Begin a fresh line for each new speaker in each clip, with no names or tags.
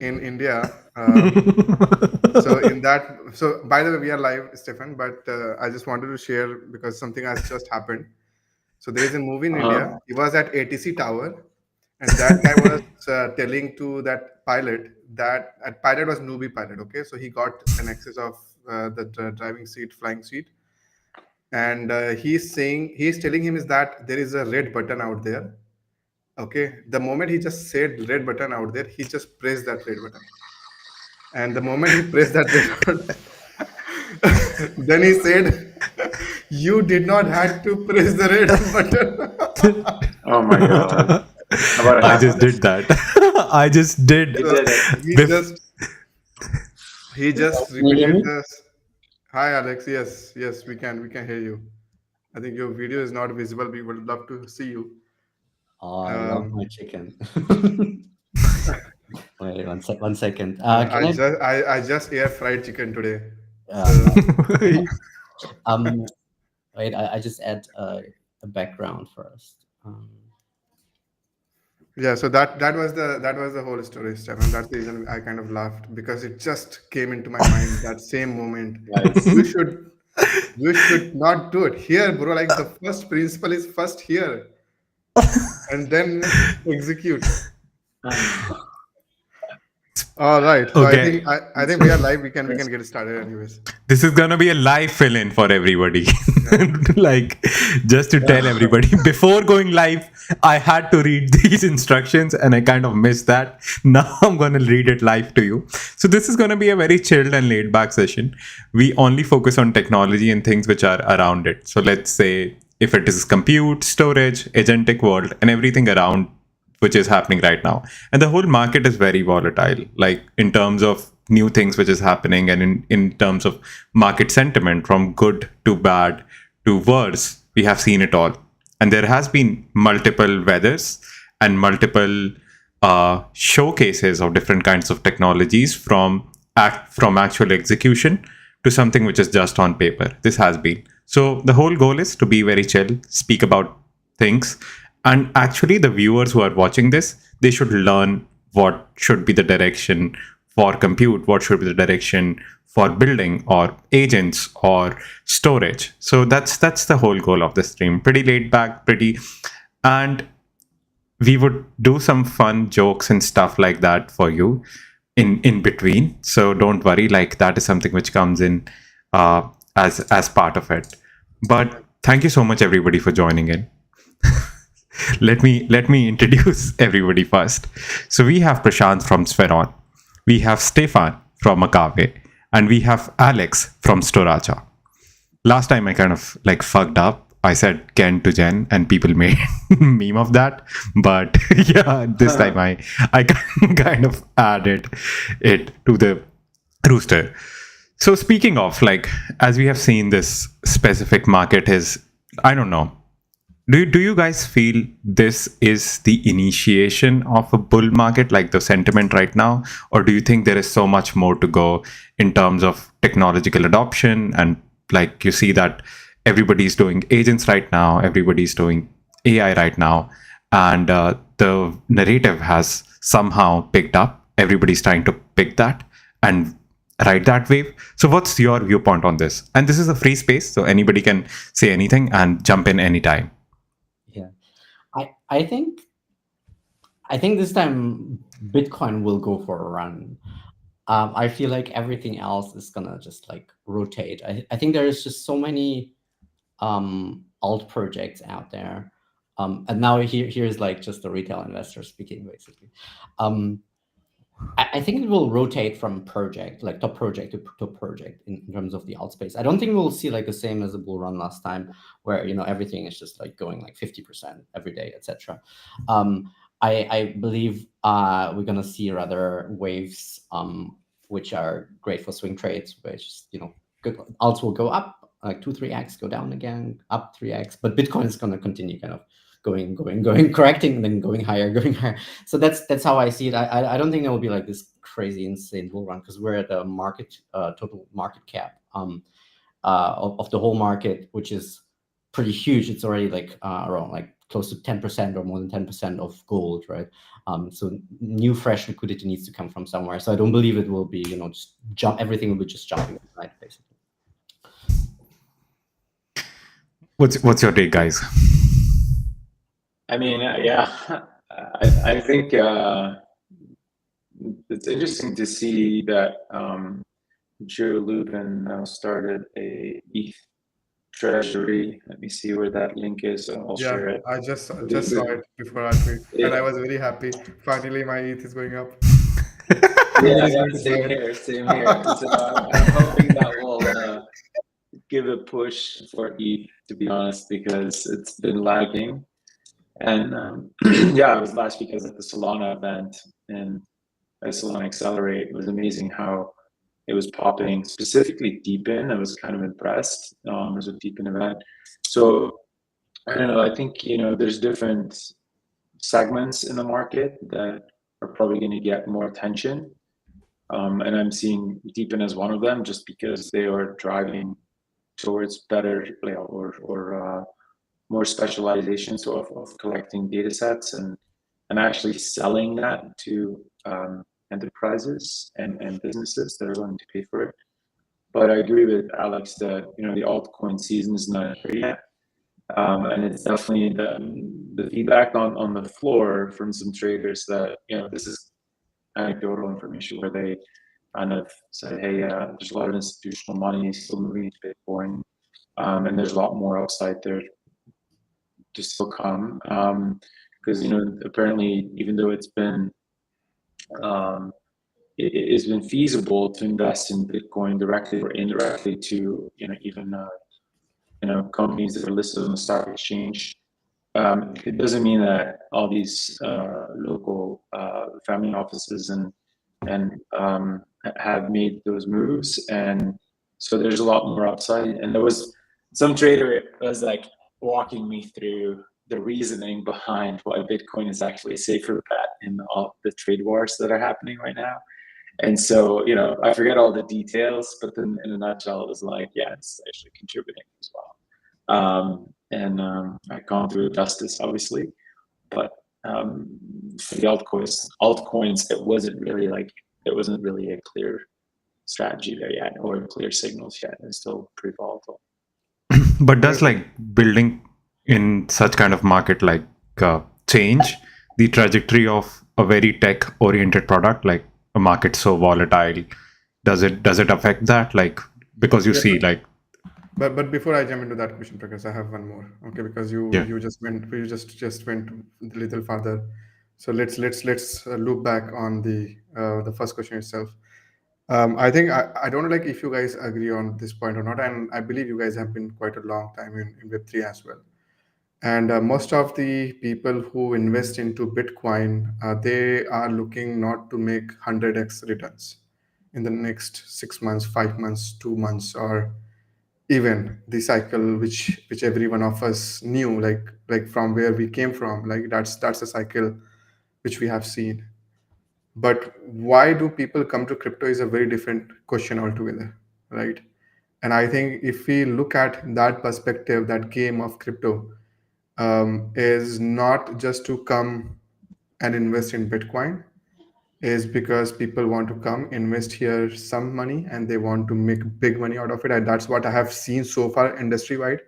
in India. So by the way, we are live, Stefan. But I just wanted to share because something has just happened. So there is a movie in India. He was at ATC Tower, and that guy was telling to that pilot that pilot was newbie pilot. Okay, so he got an access of the driving seat, flying seat, and he's telling him is that there is a red button out there. Okay, the moment he just said red button out there, he just pressed that red button, and the moment he pressed that red button, then he said, "You did not have to press the red button."
Oh my god. What
I just
happened?
did that. I just did.
You
So
did it.
he
Bef-
just he just
Can you hear
repeated
me?
this. Hi, Alex. Yes, yes, we can hear you. I think your video is not visible. We would love to see you.
Oh, I love
Um,
my chicken. Wait, one second.
I
Can I?
just I just air fried chicken today. So
Nice. Um, wait, I just add a background first.
yeah, so that was the whole story, Stefan. That's the reason I kind of laughed because it just came into my mind that same moment.
Nice.
You should you should not do it here, bro. Like the first principle is first here and then execute. All right. So I
okay.
think I think we are live. We can get started anyways.
This is gonna be a live fill-in for everybody.
Yeah.
Like, just to tell everybody, before going live, I had to read these instructions and I kind of missed that. Now I'm gonna read it live to you. So this is gonna be a very chilled and laid back session. We only focus on technology and things which are around it. So let's say if it is compute, storage, agentic world, and everything around which is happening right now. And the whole market is very volatile, like in terms of new things which is happening and in terms of market sentiment from good to bad to worse. We have seen it all. And there has been multiple weathers and multiple showcases of different kinds of technologies from actual execution to something which is just on paper. This has been. So the whole goal is to be very chill, speak about things, and actually the viewers who are watching this, they should learn what should be the direction for compute, what should be the direction for building or agents or storage. So that's the whole goal of the stream. Pretty laid back, pretty, and we would do some fun jokes and stuff like that for you in between. So don't worry, like that is something which comes in as part of it. But thank you so much everybody for joining in. Let me introduce everybody first. So we have Prashant from Sferon, we have Stefan from Agave, and we have Alex from Storacha. Last time I kind of like fucked up. I said Ken to Jen, and people made meme of that. But yeah, this time I kind of added it to the rooster. So speaking of, like, as we have seen, this specific market is, I don't know, do you guys feel this is the initiation of a bull market, like the sentiment right now, or do you think there is so much more to go in terms of technological adoption? And like you see that everybody's doing agents right now, everybody's doing AI right now, and the narrative has somehow picked up. Everybody's trying to pick that and ride that wave. So what's your viewpoint on this? And this is a free space, so anybody can say anything and jump in anytime.
Yeah, I think this time Bitcoin will go for a run. I feel like everything else is gonna just like rotate. I think there is just so many alt projects out there. And now here's like just a retail investor speaking basically. I think it will rotate from project, like top project to project in terms of the alt space. I don't think we'll see like the same as the bull run last time, where everything is just like going like 50% every day, etc. I believe we're gonna see rather waves, which are great for swing trades, which good alts will go up like 2-3x, go down again, up 3x, but Bitcoin is gonna continue kind of going, correcting, and then going higher, So that's how I see it. I don't think there will be like this crazy insane bull run, because we're at the market total market cap of the whole market, which is pretty huge. It's already like around like close to 10% or more than 10% of gold, right? So new fresh liquidity needs to come from somewhere. So I don't believe it will be, just jump. Everything will be just jumping overnight, basically.
What's your take, guys?
I mean, yeah, I think it's interesting to see that Joe Lubin now started a ETH treasury. Let me see where that link is. I'll
Yeah,
share it.
I just saw it before our tweet, and I was very happy. Finally, my ETH is going up.
Yeah,
Somebody's
yeah,
going to buy
same
it.
here, same here. So I'm hoping that will give a push for ETH, to be honest, because it's been lagging. And yeah, it was last week I was at the Solana event, and Solana Accelerate. It was amazing how it was popping, specifically Deepin. I was kind of impressed. It was a Deepin event. So I don't know. I think there's different segments in the market that are probably going to get more attention, and I'm seeing Deepin as one of them, just because they are driving towards better or more specialization, so of collecting data sets and actually selling that to enterprises and businesses that are willing to pay for it. But I agree with Alex that the altcoin season is not here yet, and it's definitely the feedback on the floor from some traders that this is anecdotal information where they kind of said, hey, there's a lot of institutional money still moving into Bitcoin, and there's a lot more upside there to still come, because apparently, even though it's been it's been feasible to invest in Bitcoin directly or indirectly to even companies that are listed on the stock exchange. It doesn't mean that all these local family offices and have made those moves, and so there's a lot more upside. And there was some trader was like walking me through the reasoning behind why Bitcoin is actually a safer bet in all the trade wars that are happening right now. And so, I forget all the details, but then in a nutshell, it was like, yeah, it's actually contributing as well. And I've gone through justice, obviously, but for the altcoins, it wasn't really a clear strategy there yet, or clear signals yet. It's still pretty volatile.
But does like building in such kind of market like change the trajectory of a very tech oriented product, like a market so volatile? Does it affect that, like, because you
Yeah,
see like
but before I jump into that question, Prakash, I have one more. Okay, because
yeah.
you just went a little farther. So let's loop back on the first question itself. I think I don't know like if you guys agree on this point or not, and I believe you guys have been quite a long time in Web3 as well. And most of the people who invest into Bitcoin, they are looking not to make 100x returns in the next 6 months, 5 months, 2 months, or even the cycle which every one of us knew, like from where we came from. Like that's a cycle which we have seen. But why do people come to crypto is a very different question altogether, right? And I think if we look at that perspective, that game of crypto is not just to come and invest in Bitcoin, is because people want to come invest here some money and they want to make big money out of it. And that's what I have seen so far industry wide.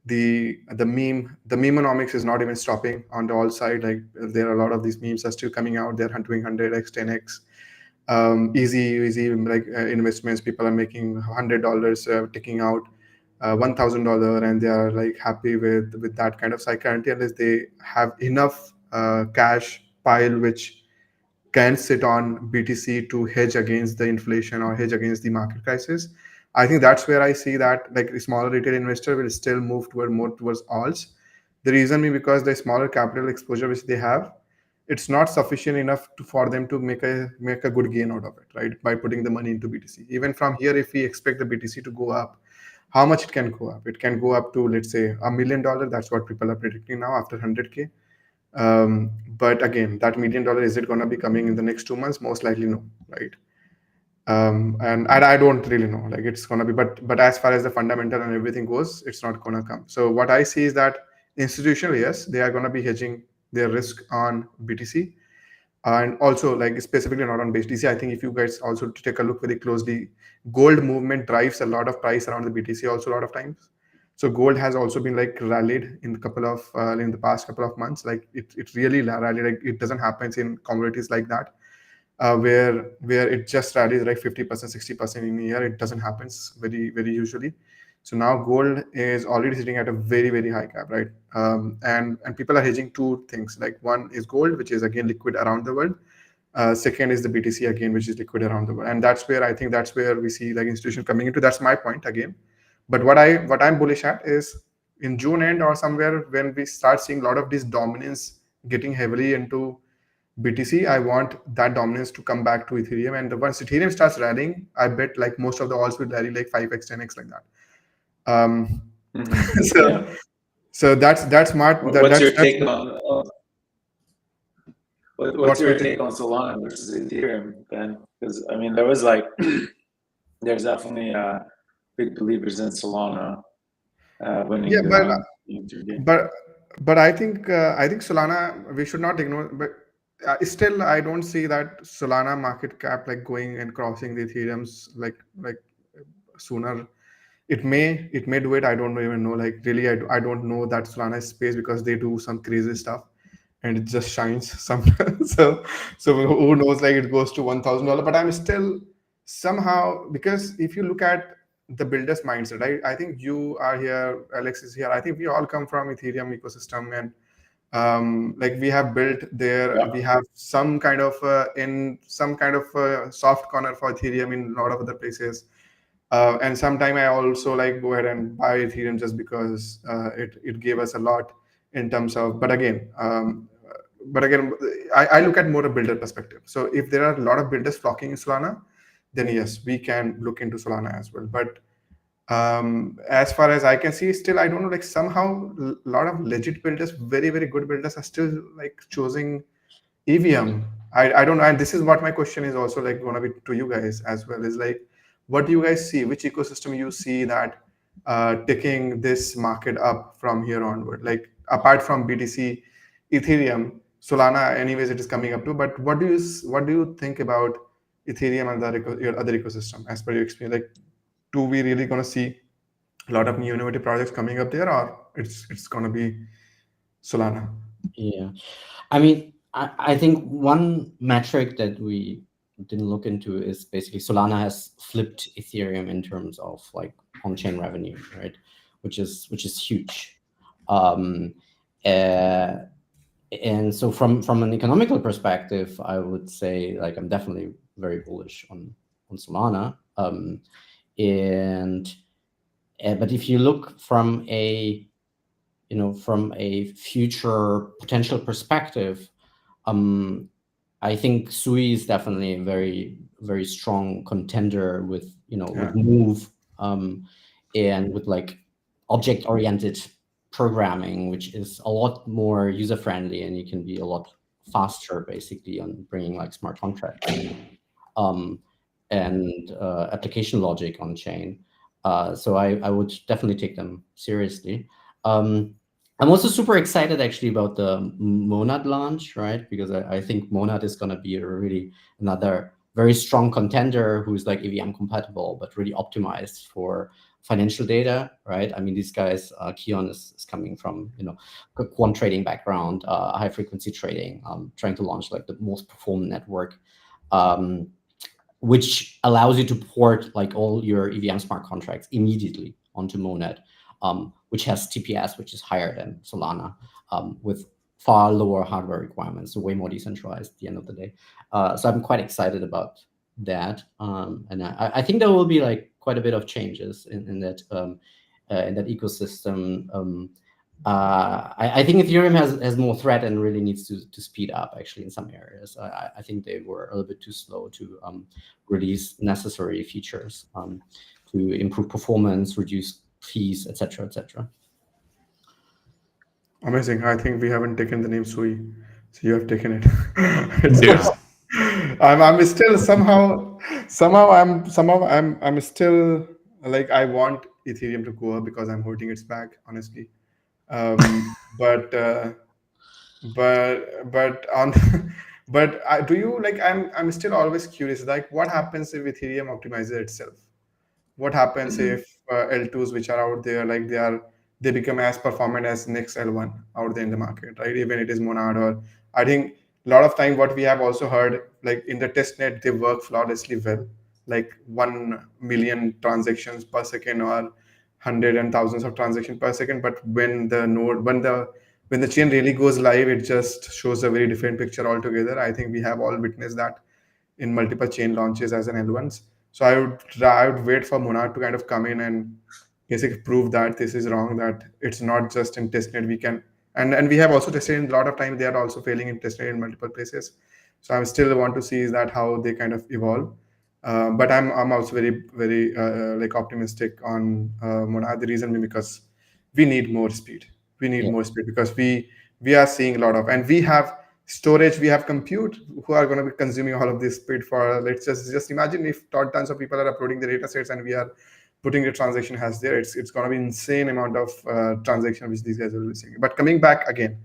The memeonomics is not even stopping on the all side. Like there are a lot of these memes are still coming out. They're doing 100x, 10x, easy like investments. People are making $100, taking out $1,000, and they are like happy with that kind of cycle until they have enough cash pile which can sit on BTC to hedge against the inflation or hedge against the market crisis. I think that's where I see that like the smaller retail investor will still move toward more towards alts. The reason being because the smaller capital exposure which they have, it's not sufficient enough for them to make a good gain out of it, right? By putting the money into BTC. Even from here, if we expect the BTC to go up, how much it can go up? It can go up to, let's say, $1 million. That's what people are predicting now after 100K. But again, that $1 million, is it going to be coming in the next 2 months? Most likely no, right? And I don't really know, like it's going to be, but as far as the fundamental and everything goes, it's not going to come. So what I see is that institutional, yes, they are going to be hedging their risk on BTC, and also like specifically not on BTC. I think if you guys also take a look very closely, gold movement drives a lot of price around the BTC also a lot of times. So gold has also been like rallied in in the past couple of months. Like it really rallied. Like it doesn't happen in commodities like that, where it just rallies like 50%, 60% in a year. It doesn't happen very usually. So now gold is already sitting at a very high cap, right? And people are hedging two things. Like one is gold, which is again liquid around the world. Second is the BTC again, which is liquid around the world. And that's where I think that's where we see like institution coming into. That's my point again. But what I'm bullish at is in June end or somewhere when we start seeing a lot of this dominance getting heavily into BTC, I want that dominance to come back to Ethereum. And once Ethereum starts rallying, I bet like most of the alts will rally like 5x, 10x like that. So
Yeah.
so that's smart.
What's your
That's
take on what's your take on Solana versus Ethereum, Ben? Because I mean, there was like, there's definitely big believers in Solana winning
yeah,
the game.
but I think Solana we should not ignore. But still, I don't see that Solana market cap like going and crossing the Ethereum's like sooner. It may do it. I don't even know. Like really, I don't know that Solana space because they do some crazy stuff and it just shines sometimes. So who knows? Like it goes to $1,000, but I'm still somehow, because if you look at the builder's mindset, I think you are here, Alex is here. I think we all come from Ethereum ecosystem, and like we have built there.
Yeah.
We have some kind of soft corner for Ethereum in a lot of other places. And sometime I also like go ahead and buy Ethereum just because it gave us a lot in terms of. But again, I look at more a builder perspective. So if there are a lot of builders flocking in Solana, then yes, we can look into Solana as well. But as far as I can see, still I don't know. Like somehow a lot of legit builders, very good builders, are still like choosing EVM. I don't know, and this is what my question is also like gonna be to you guys as well. Is like, what do you guys see? Which ecosystem you see that taking this market up from here onward? Like apart from BTC, Ethereum, Solana, anyways, it is coming up to. But what do you think about Ethereum and your other ecosystem as per your experience? Like, do we really gonna see a lot of new innovative projects coming up there, or it's gonna be Solana?
Yeah, I mean, I think one metric that we didn't look into is basically Solana has flipped Ethereum in terms of like on-chain revenue, right? Which is huge. And so from an economical perspective, I would say like I'm definitely very bullish on Solana. But if you look from a future potential perspective, I think Sui is definitely a very strong contender with with Move, and with like object-oriented programming, which is a lot more user-friendly, and you can be a lot faster basically on bringing like smart contracts and application logic on chain. So I would definitely take them seriously. I'm also super excited actually about the Monad launch, right? Because I think Monad is going to be another very strong contender who's like EVM compatible, but really optimized for financial data, right? I mean, these guys, Kion is coming from, a quant trading background, high frequency trading, trying to launch like the most performant network, which allows you to port like all your EVM smart contracts immediately onto Monad, which has TPS, which is higher than Solana, with far lower hardware requirements, so way more decentralized at the end of the day. So I'm quite excited about that, and I think there will be like quite a bit of changes in that ecosystem. I think Ethereum has more threat and really needs to speed up actually in some areas. I think they were a little bit too slow to release necessary features to improve performance, reduce fees, etc., etc.
Amazing. I think we haven't taken the name Sui, so you have taken it.
Yeah.
I'm still I'm still like I want Ethereum to go up because I'm holding its back, honestly. But but on but do you like I'm still always curious, like what happens if Ethereum optimizes itself? What happens
Mhm.
if L2s which are out there, like they become as performant as next L1 out there in the market, right? Even it is Monad, or I think a lot of time what we have also heard, like in the test net, they work flawlessly well, like 1 million transactions per second or hundred and thousands of transactions per second. But when the chain really goes live, it just shows a very different picture altogether. I think we have all witnessed that in multiple chain launches as an L1s. So I would wait for Monad to kind of come in and basically prove that this is wrong, that it's not just in testnet. We can, and we have also tested in a lot of time, they are also failing in testnet in multiple places. So I still want to see is that how they kind of evolve. But I'm also very like optimistic on Monad. The reason being because we need more speed. We need
Yeah.
more speed because we are seeing a lot of, and we have storage, we have compute who are going to be consuming all of this speed for, let's just imagine if tons of people are uploading the data sets and we are putting the transaction hash there. It's going to be insane amount of transaction which these guys will be seeing. But coming back again,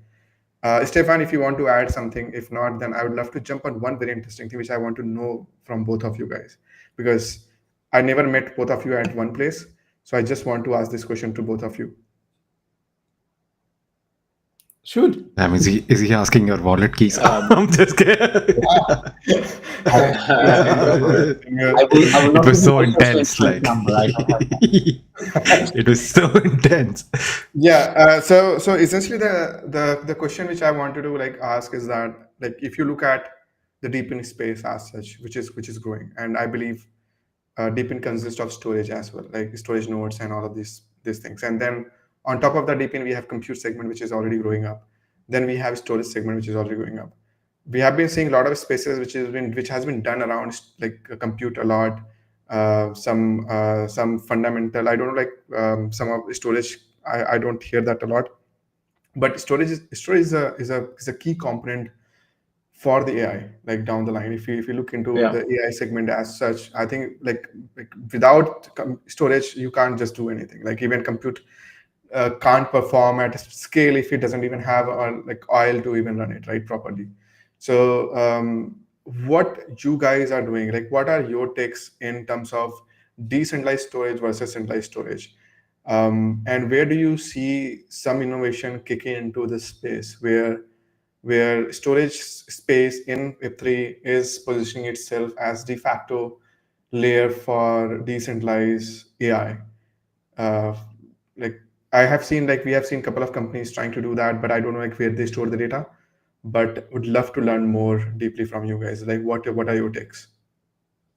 Stefan, if you want to add something, if not, then I would love to jump on one very interesting thing which I want to know from both of you guys, because I never met both of you at one place. So I just want to ask this question to both of you.
Should.
Is he asking your wallet keys?
Um,
I'm just kidding.
I will
It
not give
was
you
so
my social
intense,
insurance
like
number. I don't have
it was so intense.
Yeah. So essentially, the question which I wanted to like ask is that, like, if you look at the deepening space as such, which is growing, and I believe deepin consists of storage as well, like storage nodes and all of these things. And then on top of that deepin, we have compute segment which is already growing up. Then we have storage segment which is already growing up. We have been seeing a lot of spaces which has been done around like compute a lot. Some fundamental, I don't know, like some of storage. I don't hear that a lot. But storage is a key component for the AI, like down the line. If you look into
yeah.
the AI segment as such, I think like without storage, you can't just do anything. Like even compute can't perform at scale if it doesn't even have like oil to even run it right properly. So what you guys are doing, like what are your takes in terms of decentralized storage versus centralized storage? And where do you see some innovation kicking into this space where storage space in Web3 is positioning itself as de facto layer for decentralized AI? Uh, like we have seen a couple of companies trying to do that, but I don't know like where they store the data. But would love to learn more deeply from you guys. Like what are your takes?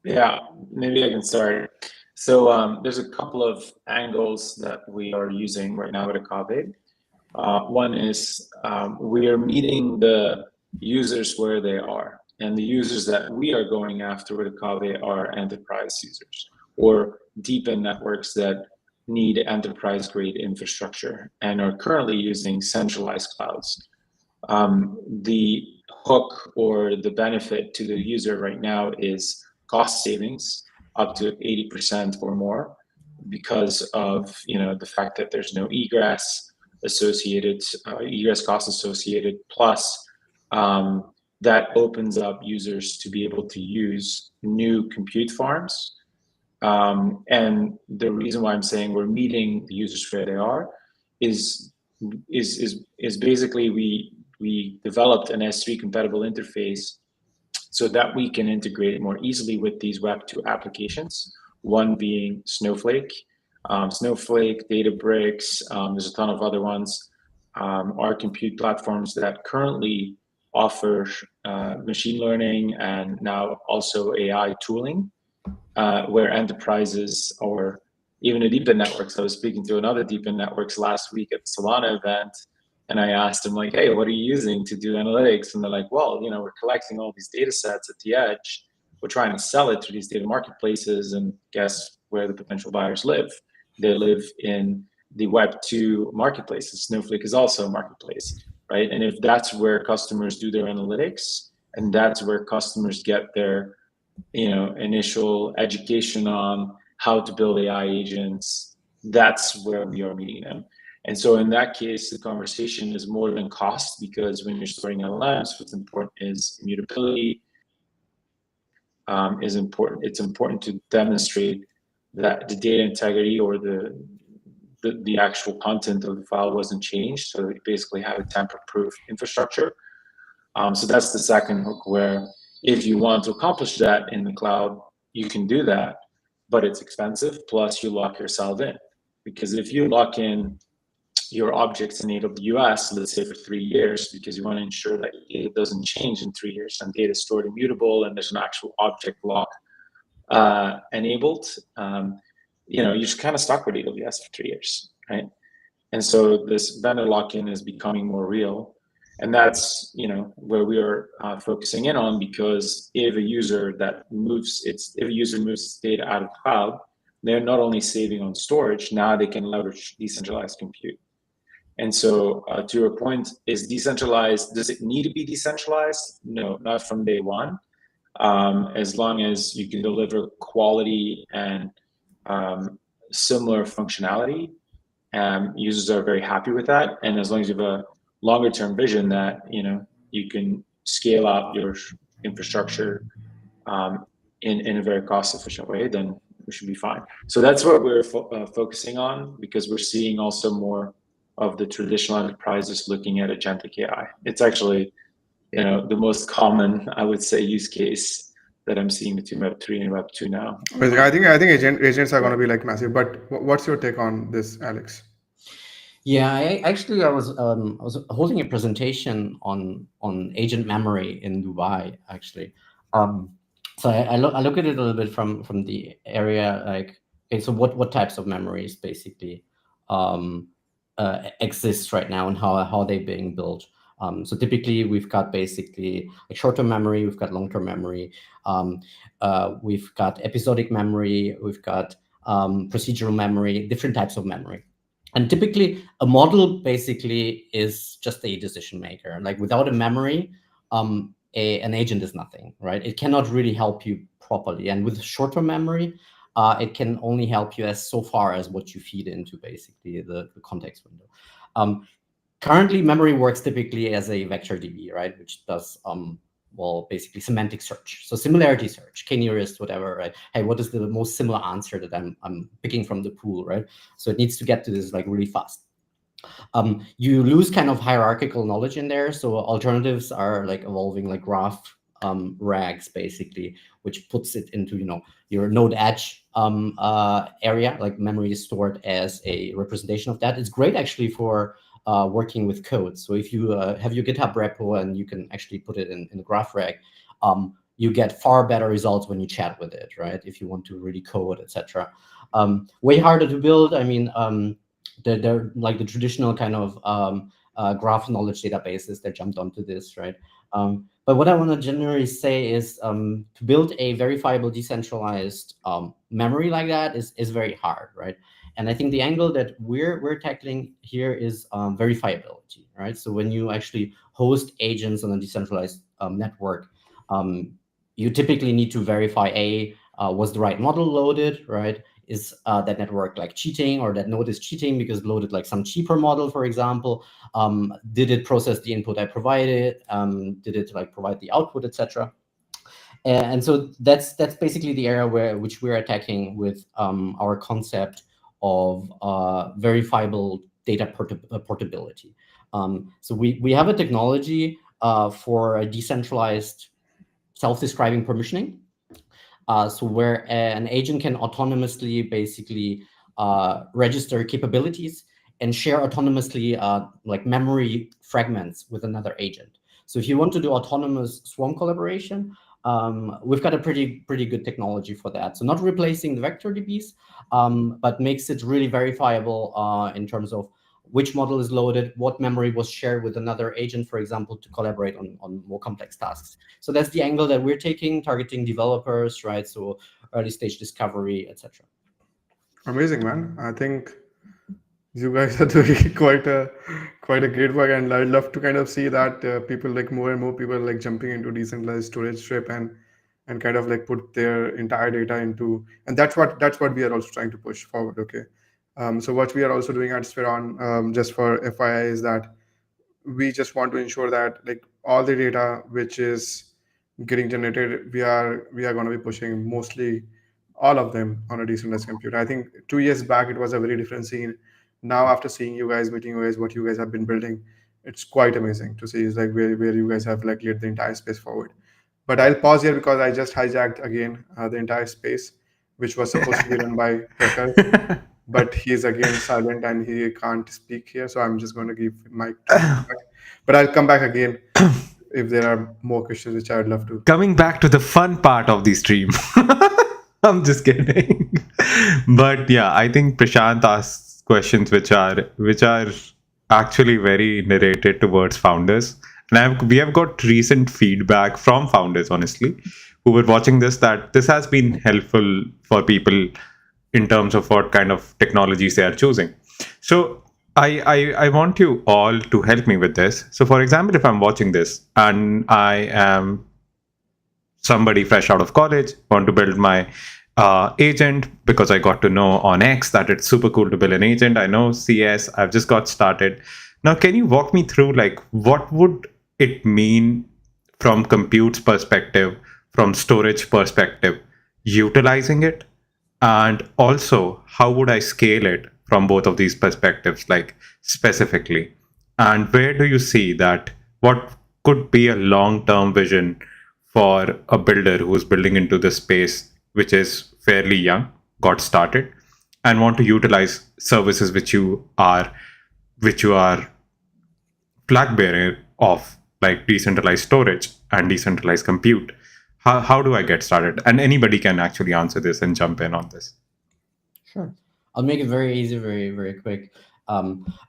Yeah, maybe I can start. So there's a couple of angles that we are using right now at Akave. One is we are meeting the users where they are, and the users that we are going after with Akave are enterprise users or deep-in networks that need enterprise-grade infrastructure and are currently using centralized clouds. The hook or the benefit to the user right now is cost savings up to 80% or more because of the fact that there's no egress associated, egress costs associated, plus that opens up users to be able to use new compute farms. And the reason why I'm saying we're meeting the users where they are is basically we developed an S3 compatible interface so that we can integrate more easily with these Web2 applications. One being Snowflake, Databricks. There's a ton of other ones. Are compute platforms that currently offer machine learning and now also AI tooling, where enterprises or even a deep networks. I was speaking to another deep networks last week at the Solana event, and I asked them like, "Hey, what are you using to do analytics?" And they're like, "Well, we're collecting all these data sets at the edge. We're trying to sell it to these data marketplaces, and guess where the potential buyers live? They live in the Web2 marketplaces. Snowflake is also a marketplace, right? And if that's where customers do their analytics, and that's where customers get their initial education on how to build AI agents, that's where we are meeting them. And so in that case, the conversation is more than cost, because when you're storing LLMs, what's important is immutability. Is important. It's important to demonstrate that the data integrity or the actual content of the file wasn't changed. So you basically have a tamper-proof infrastructure. So that's the second hook, where if you want to accomplish that in the cloud, you can do that, but it's expensive. Plus, you lock yourself in, because if you lock in your objects in AWS, let's say for 3 years, because you want to ensure that it doesn't change in 3 years, and data is stored immutable, and there's an actual object lock enabled, you're just kind of stuck with AWS for 3 years, right? And so this vendor lock-in is becoming more real, and that's where we are focusing in on, because if a user moves its data out of cloud, they're not only saving on storage, now they can leverage decentralized compute. And so to your point, does it need to be decentralized? No, not from day one. As long as you can deliver quality and similar functionality, users are very happy with that. And as long as you have a longer term vision that you can scale out your infrastructure in a very cost efficient way, then we should be fine. So that's what we're focusing on, because we're seeing also more of the traditional enterprises looking at agentic AI. It's actually the most common, I would say, use case that I'm seeing between Web3 and Web2 now.
I think agents are going to be like massive. But what's your take on this, Alex?
Yeah, I was holding a presentation on agent memory in Dubai, actually. So I look at it a little bit from the area, like, okay, so what types of memories basically exist right now, and how they're being built. So typically we've got basically a short-term memory, we've got long-term memory, we've got episodic memory, we've got procedural memory, different types of memory. And typically a model basically is just a decision maker. Like without a memory, an agent is nothing, right? It cannot really help you properly. And with short-term memory, it can only help you as so far as what you feed into basically the context window. Currently, memory works typically as a vector DB, right? Which does basically semantic search. So similarity search, k-nearest, whatever, right? Hey, what is the most similar answer that I'm picking from the pool, right? So it needs to get to this like really fast. You lose kind of hierarchical knowledge in there. So alternatives are like evolving like graph rags basically, which puts it into your node edge area. Like memory is stored as a representation of that. It's great actually for working with code. So if you have your GitHub repo and you can actually put it in the graph rag, you get far better results when you chat with it, right? If you want to really code, etc. Way harder to build. I mean, they're like the traditional kind of graph knowledge databases that jumped onto this, right? But what I want to generally say is to build a verifiable decentralized memory like that is very hard, right? And I think the angle that we're tackling here is verifiability, right? So when you actually host agents on a decentralized network, you typically need to verify was the right model loaded, right? Is that network like cheating, or that node is cheating because it loaded like some cheaper model, for example? Did it process the input I provided? Did it like provide the output, etc.? And so that's basically the area which we're attacking with our concept of verifiable data portability. So we have a technology for a decentralized self-describing permissioning. So where an agent can autonomously basically register capabilities and share autonomously like memory fragments with another agent. So if you want to do autonomous swarm collaboration, we've got a pretty good technology for that. So not replacing the vector DBs, but makes it really verifiable in terms of which model is loaded, what memory was shared with another agent, for example, to collaborate on more complex tasks. So that's the angle that we're taking, targeting developers, right? So early stage discovery, etc.
Amazing, man. I think you guys are doing quite a great work, and I'd love to kind of see that people, like more and more people, like jumping into decentralized storage strip and kind of like put their entire data into, and that's what we are also trying to push forward. Okay, So what we are also doing at Spheron, just for FYI, is that we just want to ensure that like all the data which is getting generated, we are going to be pushing mostly all of them on a decentralized computer. I think 2 years back it was a very different scene. Now after seeing you guys, meeting you guys, what you guys have been building, it's quite amazing to see. Is like where you guys have like led the entire space forward. But I'll pause here because I just hijacked again the entire space, which was supposed to be run by Prakhar, but he's again silent and he can't speak here. So I'm just going to give mic to Prakhar. But I'll come back again if there are more questions, which I'd love to.
Coming back to the fun part of the stream. I'm just kidding. But yeah, I think Prashant asks questions which are actually very narrated towards founders. And we have got recent feedback from founders, honestly, who were watching this, that this has been helpful for people in terms of what kind of technologies they are choosing. So I want you all to help me with this. So for example, if I'm watching this and I am somebody fresh out of college, want to build my agent because I got to know on X that it's super cool to build an agent. I know CS, I've just got started. Now, can you walk me through like what would it mean from compute's perspective, from storage perspective, utilizing it? And also, how would I scale it from both of these perspectives, like specifically? And where do you see that what could be a long term vision for a builder who's building into this space, which is fairly young, got started, and want to utilize services which you are flag bearer of, like decentralized storage and decentralized compute? How do I get started? And anybody can actually answer this and jump in on this.
Sure. I'll make it very easy, very, very quick. I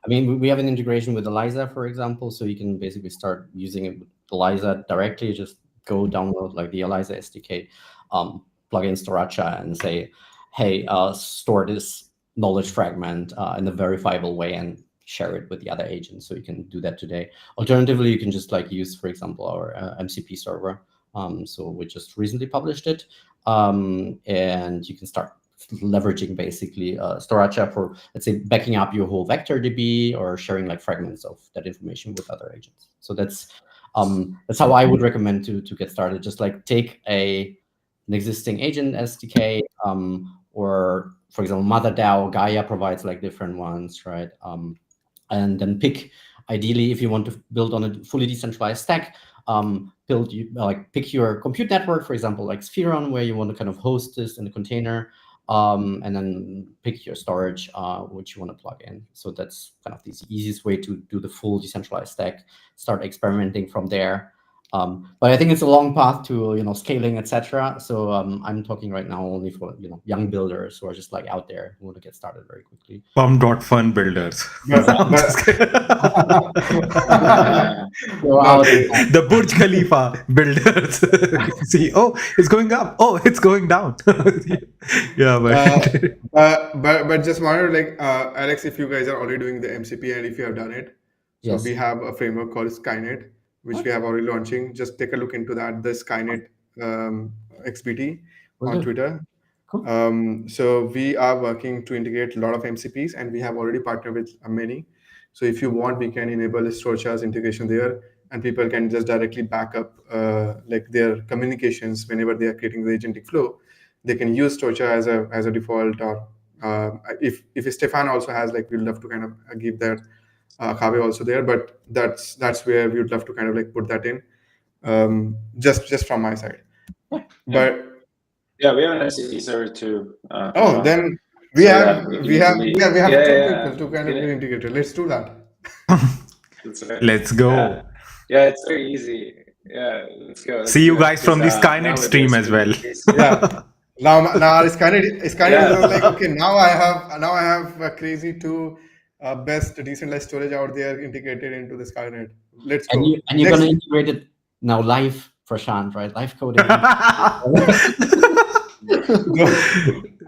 mean, we have an integration with ELISA, for example, so you can basically start using it with ELISA directly. Just go download like the ELISA SDK, plug in Storacha and say, hey, store this knowledge fragment in a verifiable way and share it with the other agents. So you can do that today. Alternatively, you can just like use, for example, our MCP server. So we just recently published it, and you can start leveraging basically Storacha for, let's say, backing up your whole vector DB or sharing like fragments of that information with other agents. So that's how I would recommend to get started. Just like take an existing agent SDK, or for example, MotherDAO, Gaia provides like different ones, right? And then pick, ideally, if you want to build on a fully decentralized stack, pick your compute network, for example, like Spheron, where you want to kind of host this in a container, and then pick your storage, which you want to plug in. So that's kind of the easiest way to do the full decentralized stack, start experimenting from there. But I think it's a long path to scaling, etc. So I'm talking right now only for young builders who are just like out there who want to get started very quickly.
Pump.fun builders. The Burj Khalifa builders. See, oh, it's going up. Oh, it's going down. Yeah,
but just wonder, like Alex, if you guys are already doing the MCP and if you have done it, so
Yes.
we have a framework called Skynet, which we have already launching. Just take a look into that, the Skynet XBT on Twitter.
Cool.
So we are working to integrate a lot of MCPs, and we have already partnered with many. So if you want, we can enable Storacha's integration there, and people can just directly back up like their communications whenever they are creating the agentic flow. They can use Storacha as a default, or if Stefan also has, like, we'd love to kind of give that Kave also there, but that's where we would love to kind of like put that in, just from my side. But
yeah, we have an MCP server too.
Then we have two people to kind of get integrated. Let's do that.
That's right.
Let's go.
Yeah, it's very easy. Yeah, let's go.
See you guys from the Skynet stream as well.
Yeah. Now Skynet is like, okay, now I have a crazy two best decentralized storage out there integrated into the Skynet. Let's go.
And you're gonna integrate it now live, Prashant, right? Live coding.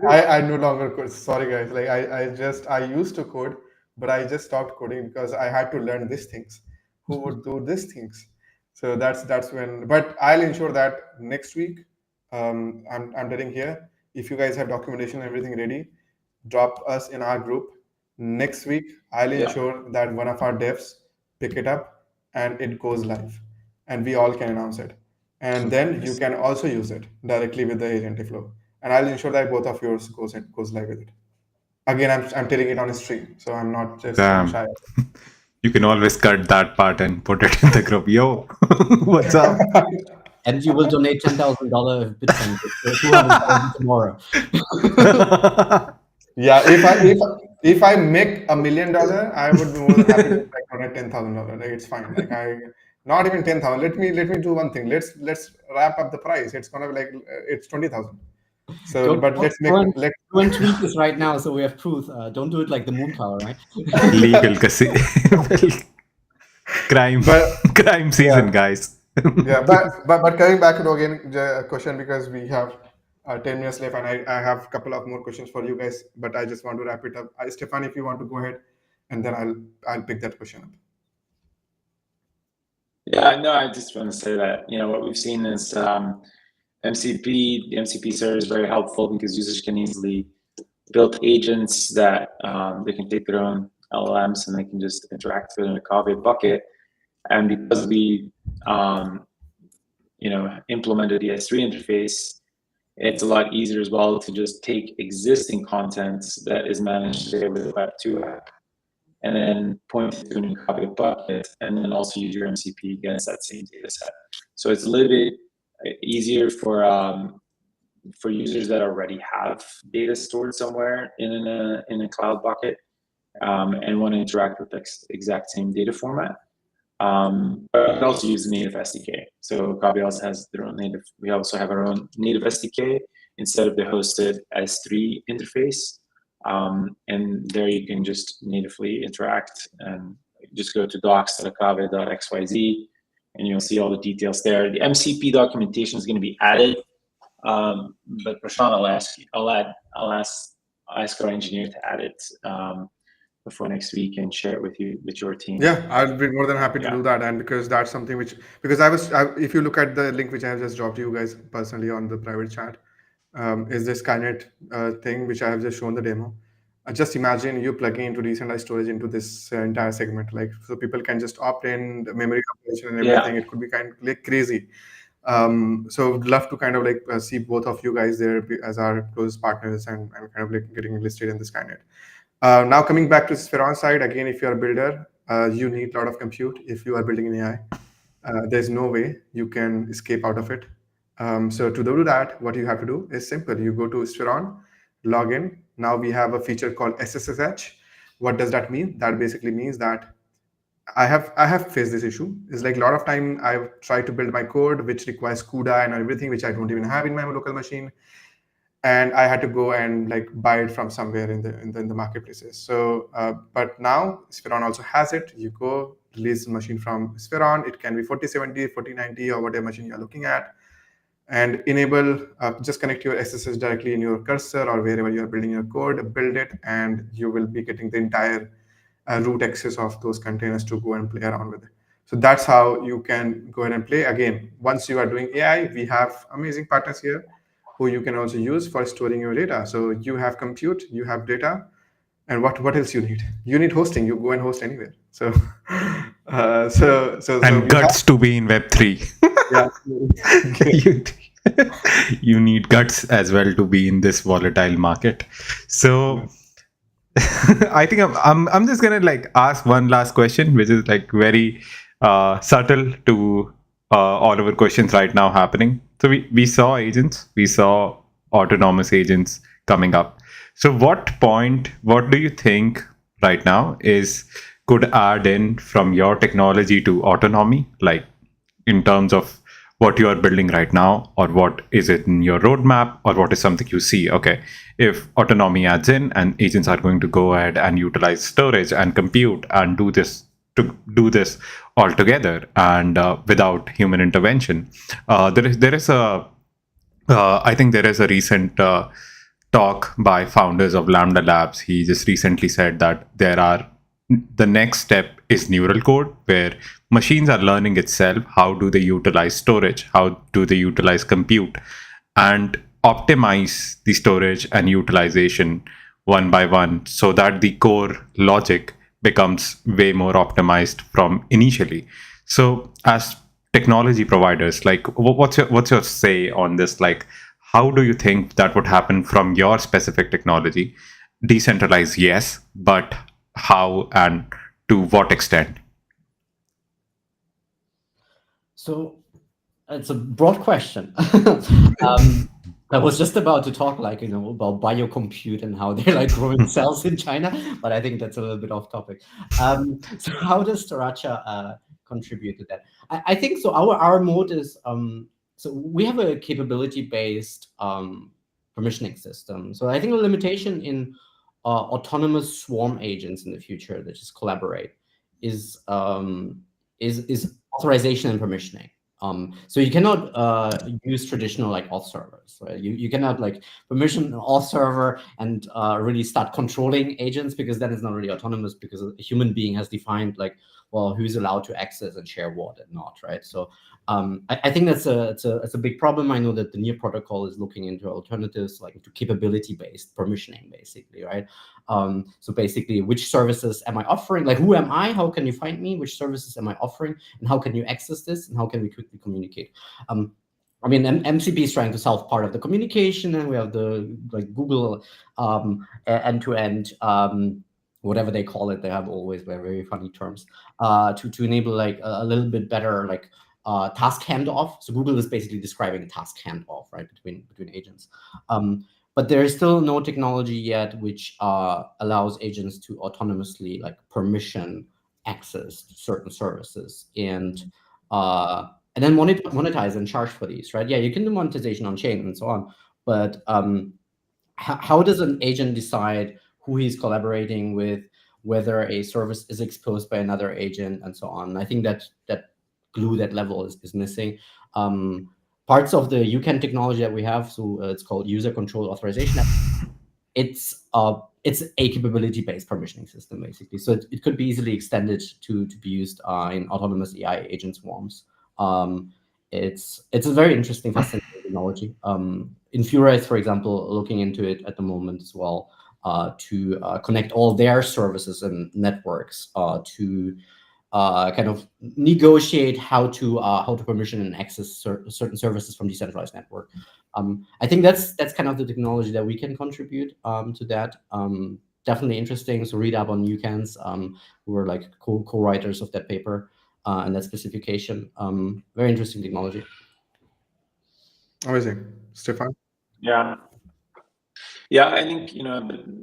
I no longer code. Sorry guys. Like I used to code, but I just stopped coding because I had to learn these things. Who would do these things? So that's when. But I'll ensure that next week, I'm getting here. If you guys have documentation, everything ready, drop us in our group. Next week, I'll
Yeah.
ensure that one of our devs pick it up and it goes live, and we all can announce it. And then you can also use it directly with the Agentic flow. And I'll ensure that both of yours goes live with it. Again, I'm telling it on a stream, so I'm not just
Damn.
shy.
You can always cut that part and put it in the group. Yo, what's up?
And you will donate $10,000 Bitcoin to 200,000 tomorrow.
Yeah, if I make $1 million, I would be more than happy to like donate $10,000. Like, it's fine. Like I not even 10,000. Let me do one thing. Let's wrap up the price. It's gonna be like it's 20,000. So, but let's make let
Go and tweet this right now so we have proof. Don't do it like the moon tower, right?
Legal crime crime season, guys.
yeah. But coming back to again the question, because we have 10 minutes left, and I have a couple of more questions for you guys. But I just want to wrap it up. Stefan, if you want to go ahead, and then I'll pick that question up.
Yeah, no, I just want to say that, what we've seen is MCP, the MCP server is very helpful because users can easily build agents that they can take their own LLMs and they can just interact with in a Kaveh bucket. And because we, implemented the S3 interface, it's a lot easier as well to just take existing content that is managed today with the Web2 app and then point it to an Kaveh bucket, and then also use your MCP against that same data set. So it's a little bit easier for users that already have data stored somewhere in a cloud bucket and want to interact with the exact same data format. But we can also use the native SDK. So Kaveh also has their own native. We also have our own native SDK instead of the hosted S3 interface. And there you can just natively interact and just go to docs.kaveh.xyz and you'll see all the details there. The MCP documentation is going to be added, but Prashant, I'll ask our engineer to add it before next week and share it with your team.
Yeah, I'll be more than happy to do that, and because that's something because if you look at the link which I have just dropped you guys personally on the private chat, is this Skynet thing which I have just shown the demo. Just imagine you plugging into decentralized storage into this entire segment, like so people can just opt in the memory operation and everything. It could be kind of like crazy. So would love to kind of like see both of you guys there as our close partners and kind of like getting listed in this Skynet. Now coming back to Spheron side, again, if you're a builder, you need a lot of compute. If you are building an AI, there's no way you can escape out of it. So to do that, what you have to do is simple. You go to Spheron, log in. Now we have a feature called SSH. What does that mean? That basically means that I have faced this issue. It's like a lot of time I've tried to build my code, which requires CUDA and everything, which I don't even have in my local machine, and I had to go and like buy it from somewhere in the marketplaces. So, but now Spheron also has it. You go release the machine from Spheron. It can be 4070, 4090, or whatever machine you're looking at, and enable just connect your SSH directly in your cursor or wherever you're building your code, build it, and you will be getting the entire root access of those containers to go and play around with it. So that's how you can go ahead and play. Again, once you are doing AI, we have amazing partners here who you can also use for storing your data. So you have compute, you have data, and what else you need? You need hosting. You go and host anywhere. So,
and guts to be in Web3.
Yeah.
you need guts as well to be in this volatile market. So I think I'm just gonna like ask one last question, which is like very subtle to all of our questions right now happening. So we saw agents, we saw autonomous agents coming up. So what do you think right now could add in from your technology to autonomy, like in terms of what you are building right now, or what is it in your roadmap, or what is something you see? Okay, if autonomy adds in and agents are going to go ahead and utilize storage and compute and do this all together and without human intervention, there is a I think there is a recent talk by founders of Lambda Labs. He just recently said that the next step is neural code, where machines are learning itself. How do they utilize storage? How do they utilize compute and optimize the storage and utilization one by one, so that the core logic becomes way more optimized from initially. So as technology providers, like what's your say on this? Like, how do you think that would happen from your specific technology? Decentralized, yes, but how and to what extent?
So it's a broad question. I was just about to talk like, about biocompute and how they're like growing cells in China, but I think that's a little bit off topic. So how does Taracha contribute to that? I think so. Our mode is so we have a capability-based permissioning system. So I think the limitation in autonomous swarm agents in the future that just collaborate is authorization and permissioning. So you cannot use traditional like auth servers. Right? You cannot like permission an auth server and really start controlling agents, because then it's not really autonomous, because a human being has defined like, well, who's allowed to access and share what and not, right? So I think it's a big problem. I know that the NEAR protocol is looking into alternatives, like into capability-based permissioning, basically, right? So basically, which services am I offering? Like, who am I? How can you find me? Which services am I offering? And how can you access this? And how can we quickly communicate? I mean, MCP is trying to solve part of the communication, and we have the like Google end-to-end, whatever they call it. They have always very funny terms to enable like a little bit better like task handoff. So Google is basically describing a task handoff, right, between agents. But there is still no technology yet which allows agents to autonomously like permission access to certain services and then monetize and charge for these, right? Yeah, you can do monetization on chain and so on, but how does an agent decide who he's collaborating with, whether a service is exposed by another agent, and so on? I think that glue, that level is missing. Parts of the UCAN technology that we have, so it's called user control authorization. It's a capability-based permissioning system, basically. So it could be easily extended to be used in autonomous AI agent swarms. It's a very interesting, fascinating technology. Infura is, for example, looking into it at the moment as well to connect all their services and networks to kind of negotiate how to permission and access certain services from decentralized network. I think that's kind of the technology that we can contribute to that. Definitely interesting. So read up on UCANs, who were like co-writers of that paper and that specification. Very interesting technology.
Amazing. Stefan?
Yeah, I think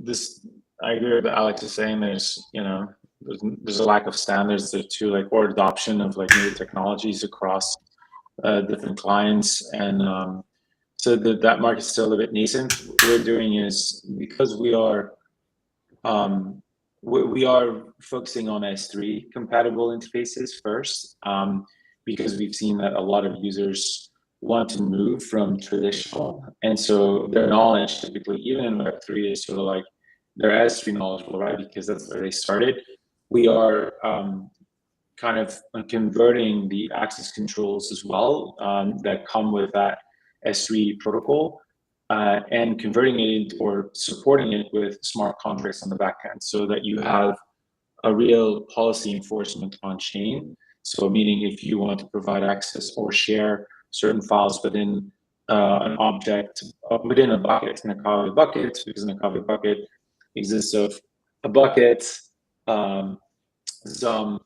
this. I agree with what Alex is saying. There's a lack of standards there too, like, or adoption of like new technologies across different clients, and so that market's still a bit nascent. What we're doing is, because we are focusing on S3 compatible interfaces first, because we've seen that a lot of users want to move from traditional, and so their knowledge typically, even in Web3, is sort of like they're S3 knowledgeable, right? Because that's where they started. We are kind of converting the access controls as well that come with that S3 protocol, and converting it or supporting it with smart contracts on the back end, so that you have a real policy enforcement on chain. So meaning, if you want to provide access or share certain files within an object, within a bucket, in a Kave bucket, because in a Kave bucket exists of a bucket, so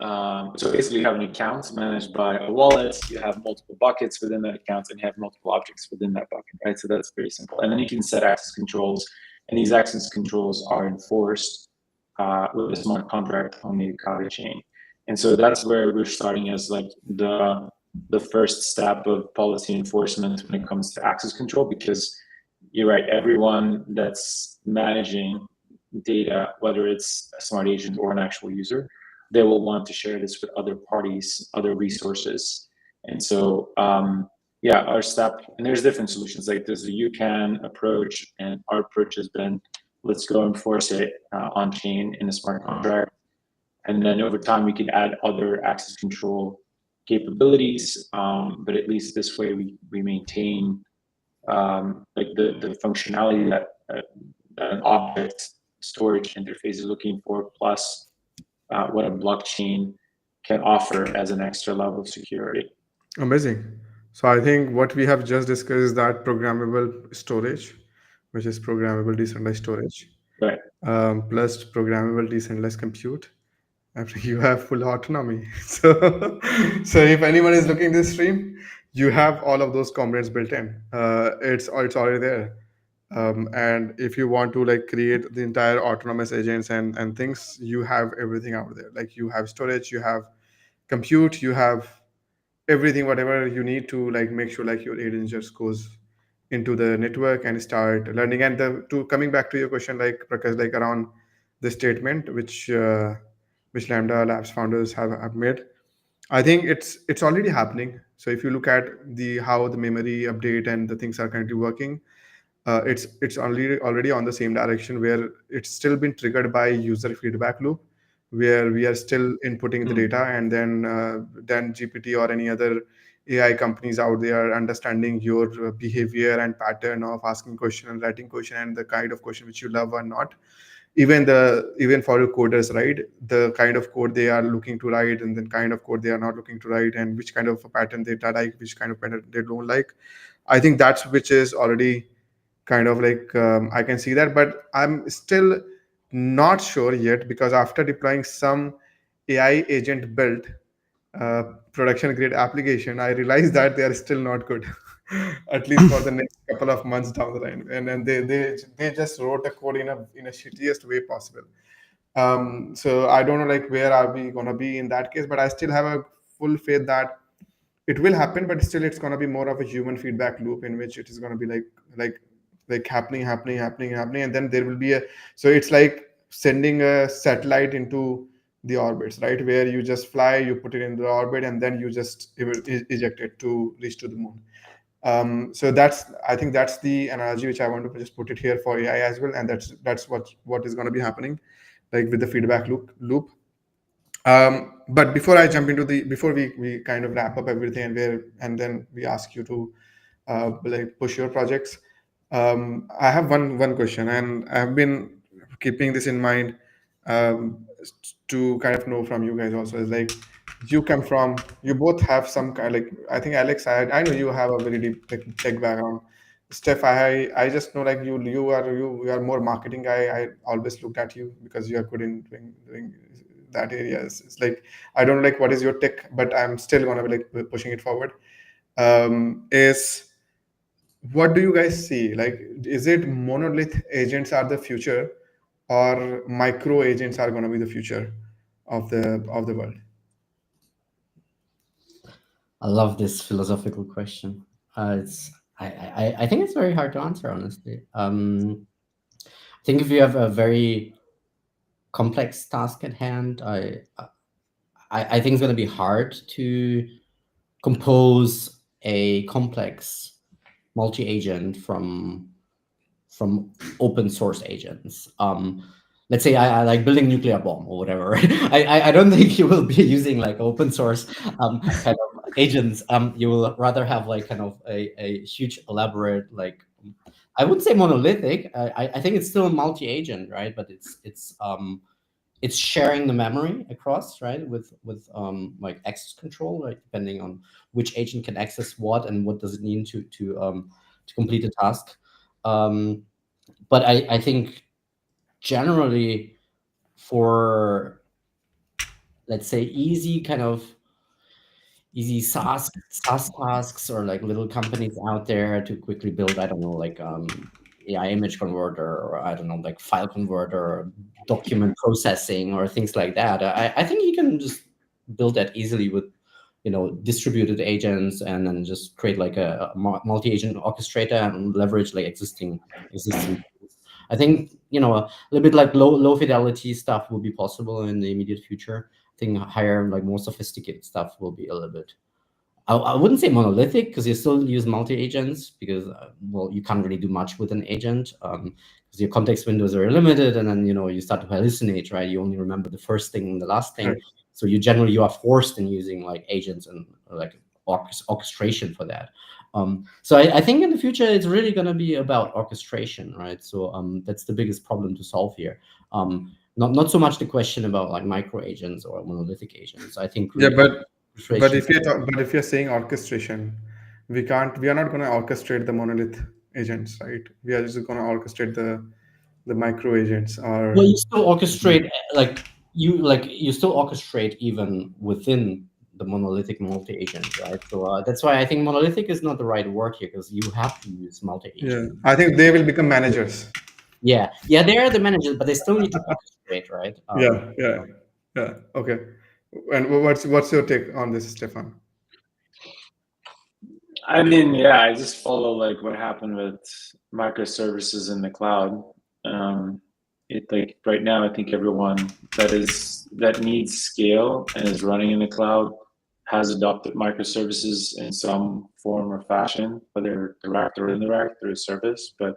basically you have an account managed by a wallet, you have multiple buckets within that account, and you have multiple objects within that bucket, right? So that's very simple. And then you can set access controls, and these access controls are enforced with a smart contract on the Kave chain. And so that's where we're starting as like the first step of policy enforcement when it comes to access control, because you're right, everyone that's managing data, whether it's a smart agent or an actual user, they will want to share this with other parties, other resources. And so, our step, and there's different solutions, like there's a UCAN approach, and our approach has been, let's go enforce it on chain in a smart contract. And then over time, we can add other access control capabilities, but at least this way we maintain like the functionality that an object storage interface is looking for, plus what a blockchain can offer as an extra level of security.
Amazing. So I think what we have just discussed is that programmable storage, which is programmable decentralized storage,
Right.
plus programmable decentralized compute. After you have full autonomy. So if anyone is looking this stream, you have all of those components built in. It's already there. And if you want to like create the entire autonomous agents and things, you have everything out there. Like you have storage, you have compute, you have everything, whatever you need to like make sure like your agent just goes into the network and start learning. And to coming back to your question, like Prakash, like around the statement which Lambda Labs founders have made, I think it's already happening. So if you look at the how the memory update and the things are currently working, it's already on the same direction where it's still been triggered by user feedback loop, where we are still inputting the data, and then GPT or any other AI companies out there understanding your behavior and pattern of asking question and writing question and the kind of question which you love or not. Even for your coders, right, the kind of code they are looking to write and the kind of code they are not looking to write, and which kind of a pattern they like, which kind of pattern they don't like. I think that's which is already kind of like I can see that, but I'm still not sure yet, because after deploying some AI agent built production grade application, I realized that they are still not good, at least for the next couple of months down the line. And then they just wrote a code in a shittiest way possible. So I don't know like where are we gonna be in that case, but I still have a full faith that it will happen, but still it's going to be more of a human feedback loop in which it is going to be like happening, and then there will be a, so it's like sending a satellite into the orbits, right, where you just fly, you put it in the orbit, and then you just eject it to reach to the moon. So that's, I think that's the analogy which I want to just put it here for AI as well, and that's what is going to be happening, like with the feedback loop. But before I jump into before we kind of wrap up everything and then we ask you to like push your projects, I have one question, and I've been keeping this in mind, to kind of know from you guys also, is like you both have some kind, like I think Alex, I know you have a very deep like, tech background. Steph, I just know like you are more marketing guy. I always looked at you because you are good in doing that area. It's like I don't know like what is your tech, but I'm still gonna be like pushing it forward. Is what do you guys see? Like, is it monolith agents are the future, or micro agents are gonna be the future of the world?
I love this philosophical question. I think it's very hard to answer, honestly. I think if you have a very complex task at hand, I think it's going to be hard to compose a complex multi-agent from open source agents. Let's say I like building nuclear bomb or whatever. I don't think you will be using like open source kind of agents. You will rather have like kind of a huge elaborate, like, I wouldn't say monolithic. I think it's still a multi-agent, right? But it's sharing the memory across, right, with like access control, right, depending on which agent can access what and what does it need to complete a task. But I think generally for, let's say, easy SaaS tasks, or like little companies out there to quickly build, I don't know, like AI image converter, or I don't know, like file converter, or document processing, or things like that. I think you can just build that easily with, distributed agents, and then just create like a multi-agent orchestrator and leverage like existing tools. I think, a little bit like low fidelity stuff will be possible in the immediate future. I think higher, like more sophisticated stuff will be a little bit, I wouldn't say monolithic, because you still use multi-agents, because well, you can't really do much with an agent, because your context windows are limited, and then you start to hallucinate, right? You only remember the first thing and the last thing.
Right.
So you are forced in using like agents and like orchestration for that. So I think in the future it's really going to be about orchestration, right? So that's the biggest problem to solve here. Not so much the question about like micro agents or monolithic agents. I think
Yeah,
really
but
orchestration.
if you're saying orchestration, we are not going to orchestrate the monolith agents, right? We are just going to orchestrate the micro agents
Well,
or
you still orchestrate you still orchestrate even within the monolithic multi-agent, right? So that's why I think monolithic is not the right word here, because you have to use
yeah,
multi-agent.
I think they will become managers.
Yeah, they are the managers, but they still need to orchestrate, right?
Yeah. Okay. And what's your take on this, Stefan?
I mean, yeah, I just follow like what happened with microservices in the cloud. It like right now, I think everyone that needs scale and is running in the cloud has adopted microservices in some form or fashion, whether direct or indirect through a service. But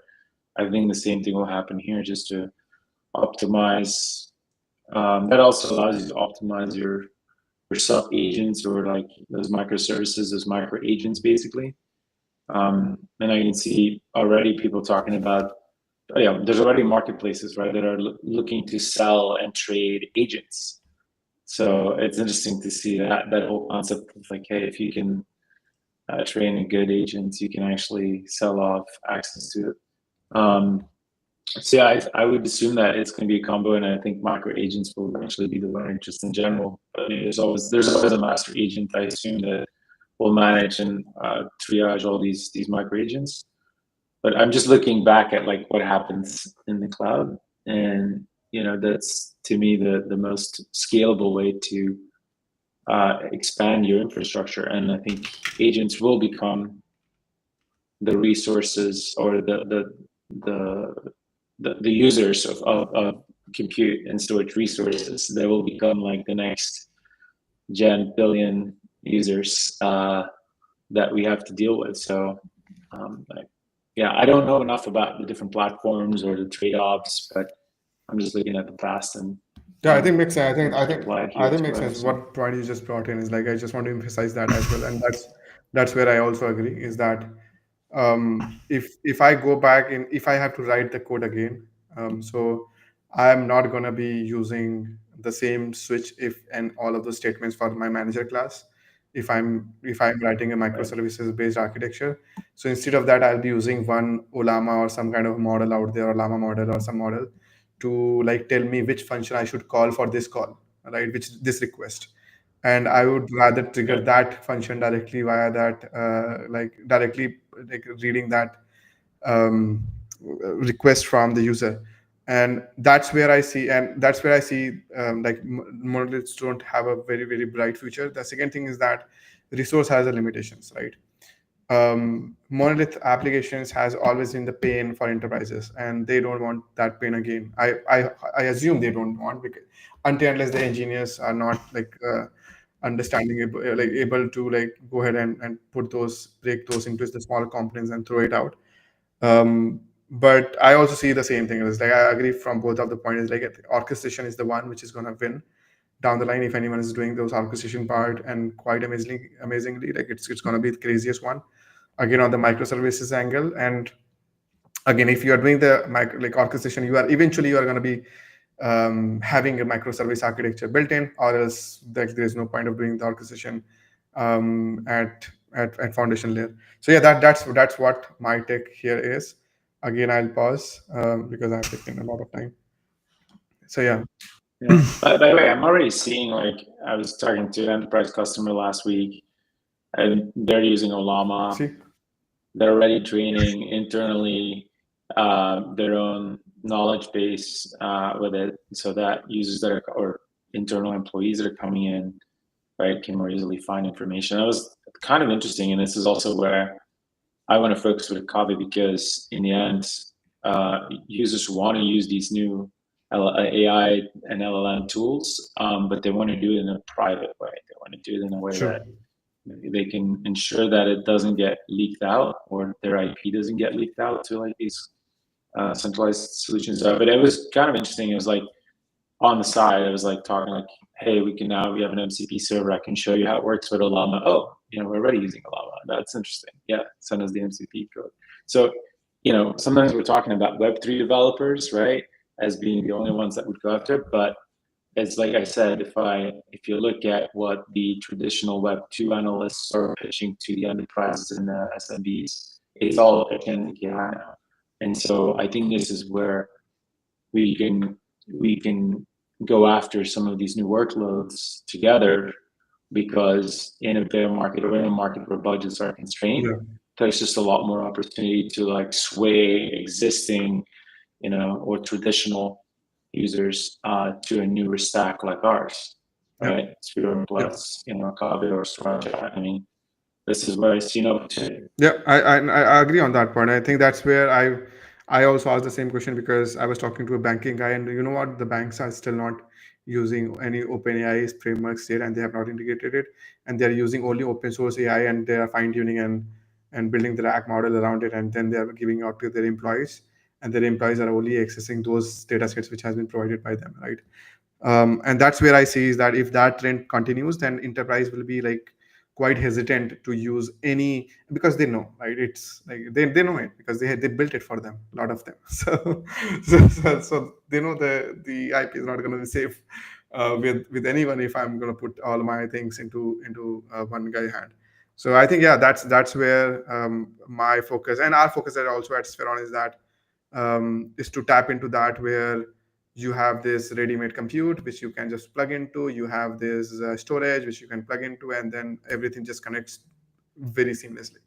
I think the same thing will happen here, just to optimize. That also allows you to optimize your sub agents, or like those microservices, those micro agents, basically. And I can see already people talking about, oh yeah, there's already marketplaces, right, that are looking to sell and trade agents. So it's interesting to see that whole concept of like, hey, if you can train a good agent, you can actually sell off access to it. So yeah, I would assume that it's going to be a combo, and I think micro agents will eventually be the winner just in general. But I mean, there's always a master agent, I assume, that will manage and triage all these micro agents. But I'm just looking back at like what happens in the cloud, and that's to me the most scalable way to expand your infrastructure. And I think agents will become the resources, or the users of compute and storage resources. They will become like the next gen billion users that we have to deal with. So yeah, I don't know enough about the different platforms or the trade-offs, but I'm just looking at the past, and
Yeah, I think makes sense.
apply it here
I think
as
makes
well.
sense.
So
What point you just brought in is like I just want to emphasize that as well, and that's where I also agree is that if I go back and if I have to write the code again, so I am not gonna be using the same switch if and all of those statements for my manager class. If I'm writing a
right.
microservices based architecture, so instead of that, I'll be using one Olama or some kind of model out there, or Llama model or some model, to like tell me which function I should call for this call, right? Which this request, and I would rather trigger
Yeah.
that function directly via that, like directly like reading that um, request from the user, and that's where I see like monoliths don't have a very bright future. The second thing is that resource has a limitations, right? Monolith applications has always been the pain for enterprises, and they don't want that pain again. I assume they don't want, because until unless the engineers are not like understanding like able to like go ahead and break those into the small components and throw it out. But I also see the same thing. It's like I agree from both of the points. Like orchestration is the one which is going to win down the line if anyone is doing those orchestration part, and quite amazingly, like it's going to be the craziest one again on the microservices angle. And again, if you are doing the like orchestration, you are going to be having a microservice architecture built in, or else like there is no point of doing the orchestration at foundation layer. So yeah, that's what my take here is. Again, I'll pause because I've taken a lot of time. So yeah.
Yeah. By the way, I'm already seeing, like, I was talking to an enterprise customer last week, and they're using Olama.
See.
They're already training internally their own knowledge base with it, so that users that are, or internal employees that are coming in, right, can more easily find information. That was kind of interesting, and this is also where I want to focus with Kaveh, because in the end, users want to use these new AI and LLM tools, but they want to do it in a private way. They want to do it in a way
Sure.
that they can ensure that it doesn't get leaked out, or their IP doesn't get leaked out to like these centralized solutions. But it was kind of interesting. It was like on the side, I was like talking like, hey, we have an MCP server. I can show you how it works with Olama. Oh, we're already using Llama. That's interesting. Yeah, send us the MCP code. So, sometimes we're talking about Web3 developers, right, as being the only ones that would go after it. But it's like I said, if you look at what the traditional Web2 analysts are pitching to the enterprises and the SMBs, it's all Agentic AI now. And so I think this is where we can go after some of these new workloads together, because in a bear market or in a market where budgets are constrained, there's just a lot more opportunity to like sway existing, or traditional users to a newer stack like ours, right? Sphere plus, Kaveh or Sriracha. I mean, this is where I see an opportunity.
Yeah, I agree on that point. I think that's where I also asked the same question, because I was talking to a banking guy, and you know what, the banks are still not using any OpenAI frameworks yet, and they have not integrated it, and they're using only open source AI, and they are fine tuning and building the RAG model around it, and then they are giving out to their employees, and their employees are only accessing those data sets which has been provided by them, right? And that's where I see is that if that trend continues, then enterprise will be like quite hesitant to use any, because they know, right? It's like they know it because they built it for them, a lot of them. So they know the IP is not going to be safe with anyone if I'm going to put all my things into one guy hand. So I think, yeah, that's where my focus and our focus are also at Spheron is to tap into that, where you have this ready-made compute which you can just plug into, you have this storage which you can plug into, and then everything just connects very seamlessly.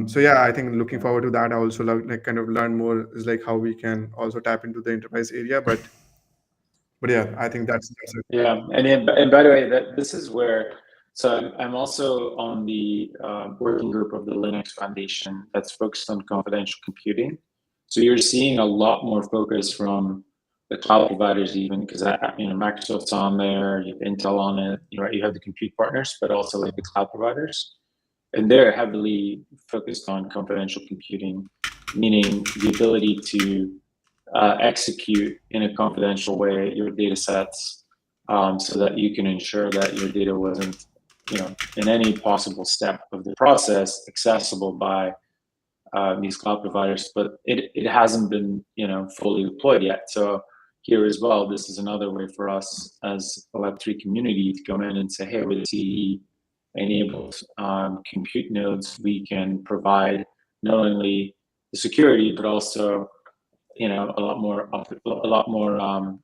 So yeah, I think looking forward to that. I also love, like, kind of learn more is like how we can also tap into the enterprise area, but yeah, I think that's it.
Yeah, and by the way, this is where. So I'm also on the working group of the Linux Foundation that's focused on confidential computing. So you're seeing a lot more focus from the cloud providers, even because Microsoft's on there, you have Intel on it, right? You have the compute partners, but also like the cloud providers, and they're heavily focused on confidential computing, meaning the ability to execute in a confidential way your data sets, so that you can ensure that your data wasn't, in any possible step of the process accessible by these cloud providers, but it hasn't been, fully deployed yet. So here as well, this is another way for us as a Web3 community to come in and say, hey, with CE enabled compute nodes, we can provide not only the security, but also, a lot more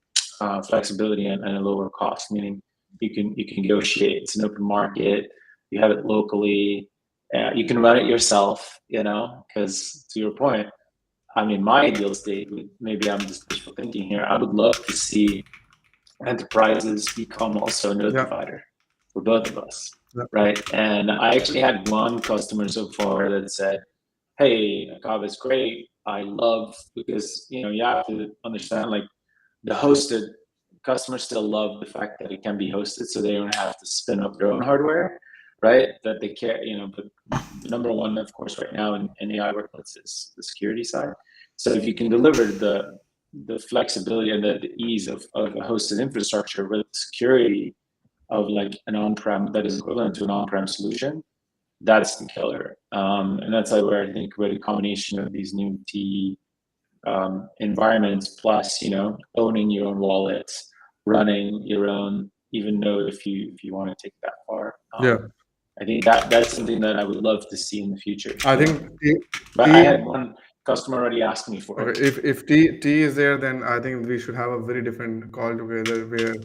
flexibility and a lower cost, meaning you can negotiate. It's an open market. You have it locally. You can run it yourself, because to your point, I mean, my ideal state, maybe I'm just wishful thinking here, I would love to see enterprises become also a node provider for both of us, right? And I actually had one customer so far that said, hey, Kaveh is great. I love, because, you have to understand, like, the hosted customers still love the fact that it can be hosted, so they don't have to spin up their own hardware, right? That they care, but the number one, of course, right now in AI workloads is the security side. So if you can deliver the flexibility and the ease of a hosted infrastructure with security of like an on-prem that is equivalent to an on-prem solution, that's the killer. And that's like where I think with a combination of these new TE environments, plus, owning your own wallets, running your own even node if you want to take that far. I think that's something that I would love to see in the future.
I think
but I had one customer already asked me for it.
If T is there, then I think we should have a very different call together where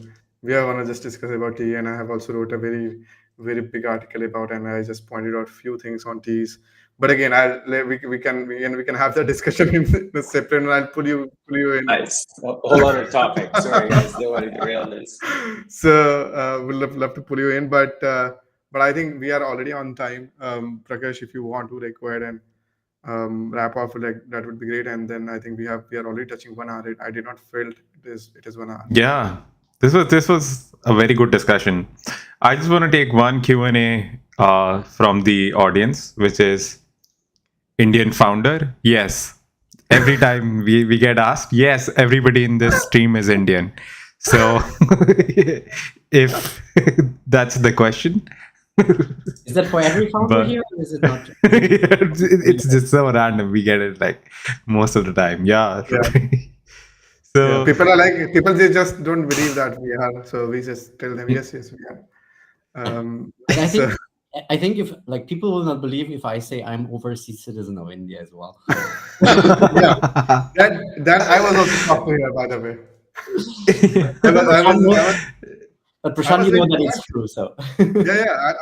we are gonna just discuss about T, and I have also wrote a very big article about, and I just pointed out few things on T's. But again, we can have that discussion in a separate, and I'll pull you in.
Nice, a whole other topic. Sorry guys, don't want to derail this.
So we'll love to pull you in, but I think we are already on time. Prakash, if you want to go ahead and wrap up, like, that would be great. And then I think we are already touching 1 hour. I did not feel it is 1 hour.
Yeah, this was a very good discussion. I just want to take one Q&A from the audience, which is Indian founder. Yes, every time we get asked, yes, everybody in this stream is Indian. So if that's the question,
Is that for every founder
But
here, or is it not?
it's just so random. We get it like most of the time. Yeah.
Yeah.
So
People are like, people, they just don't believe that we are. So we just tell them, yes, yes, we are.
But I
So
think I think if like people will not believe if I say I'm overseas citizen of India as well.
yeah, that I was also shocked to hear, by the way. I was,
But
I was, I was, I
Prashant,
was
you
like,
know that
what?
it's true. So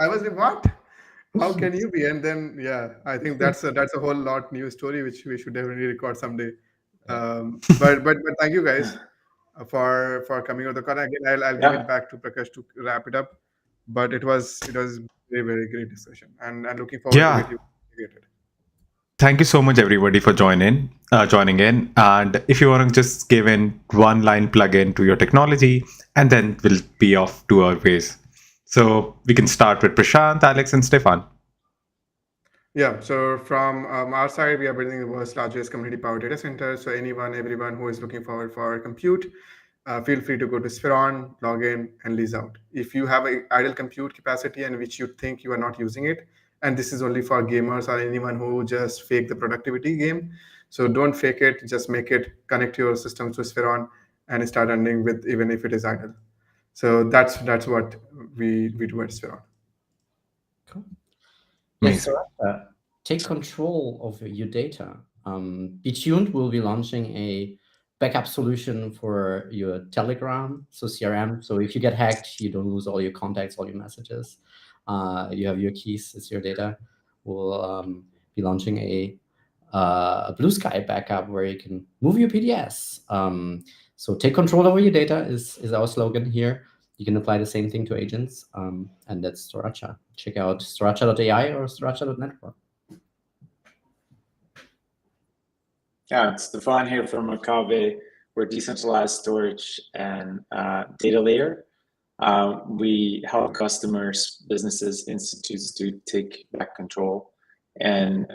I was like, what? How can you be? And then, yeah, I think that's a whole lot new story which we should definitely record someday. But thank you guys for coming on the call. Again, I'll give
Yeah.
it back to Prakash to wrap it up. But it was very great discussion, and looking forward to get
yeah,
you integrated.
thank you so much everybody for joining in. And if you want to just give in one line plug in to your technology, and then we'll be off to our ways. So we can start with Prashant, Alex, and Stefan.
Yeah, so from our side, we are building the world's largest community powered data center. So everyone who is looking forward for compute, feel free to go to Spheron, log in, and lease out. If you have a idle compute capacity and which you think you are not using it, and this is only for gamers or anyone who just fake the productivity game. So don't fake it, just make it, connect your systems to Spheron and start running with even if it is idle. So that's what we do at Spheron.
cool. Yes,
Amazing.
so take control of your data. Be tuned. We'll be launching a backup solution for your Telegram, so CRM. So if you get hacked, you don't lose all your contacts, all your messages. You have your keys, it's your data. We'll be launching a Blue Sky backup where you can move your PDS. So take control over your data is our slogan here. You can apply the same thing to agents, and that's Sriracha. Check out sriracha.ai or sriracha.network.
Yeah, it's Stefan here from Agave. We're decentralized storage and data layer. We help customers, businesses, institutes to take back control and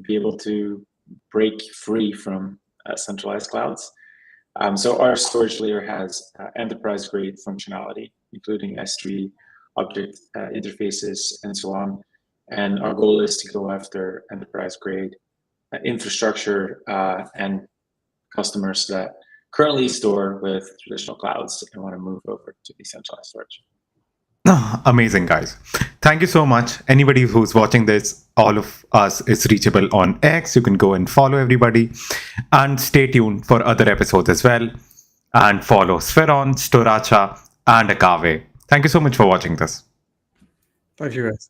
be able to break free from centralized clouds. So our storage layer has enterprise-grade functionality, including S3, object interfaces, and so on. And our goal is to go after enterprise-grade infrastructure and customers that currently store with traditional clouds and want to move over to decentralized storage.
Amazing, guys. Thank you so much. Anybody who's watching this, all of us is reachable on X. You can go and follow everybody and stay tuned for other episodes as well. And follow Sferon, Storacha, and Agave. Thank you so much for watching this.
Thank you guys.